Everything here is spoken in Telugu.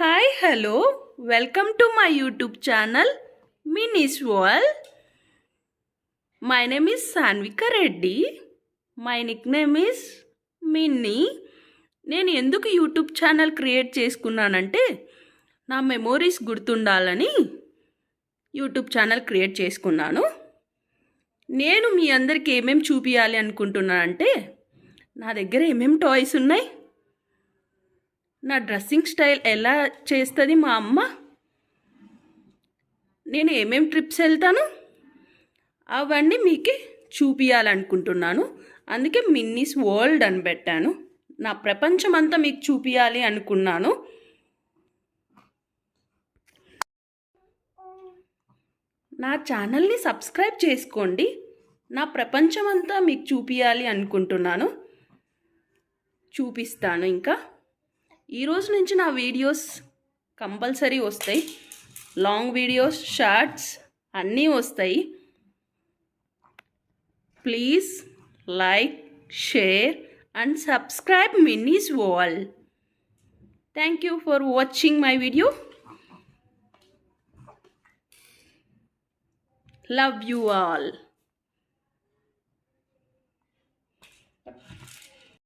Hi, hello. Welcome to my YouTube channel, Minnie's World. My name is Sanvika Reddy. My nickname is Minnie. నేను ఎందుకు యూట్యూబ్ ఛానల్ క్రియేట్ చేసుకున్నానంటే నా మెమోరీస్ గుర్తుండాలని యూట్యూబ్ ఛానల్ క్రియేట్ చేసుకున్నాను. నేను మీ అందరికీ ఏమేమి చూపించాలి అనుకుంటున్నానంటే నా దగ్గర ఏమేమి టాయ్స్ ఉన్నాయి, నా డ్రెస్సింగ్ స్టైల్ ఎలా చేస్తుంది మా అమ్మ, నేను ఏమేమి ట్రిప్స్ వెళ్తాను అవన్నీ మీకు చూపించాలనుకుంటున్నాను. అందుకే మిన్నీస్ వరల్డ్ అని పెట్టాను. నా ప్రపంచం అంతా మీకు చూపించాలి అనుకున్నాను. నా ఛానల్ని సబ్స్క్రైబ్ చేసుకోండి. నా ప్రపంచం అంతా మీకు చూపించాలి అనుకుంటున్నాను. చూపిస్తాను. ఇంకా ఈరోజు నుంచి నా వీడియోస్ కంపల్సరీ వస్తాయి. లాంగ్ వీడియోస్, షార్ట్స్ అన్నీ వస్తాయి. Please like, share and subscribe Minnie's World. Thank you for watching my video. Love you all.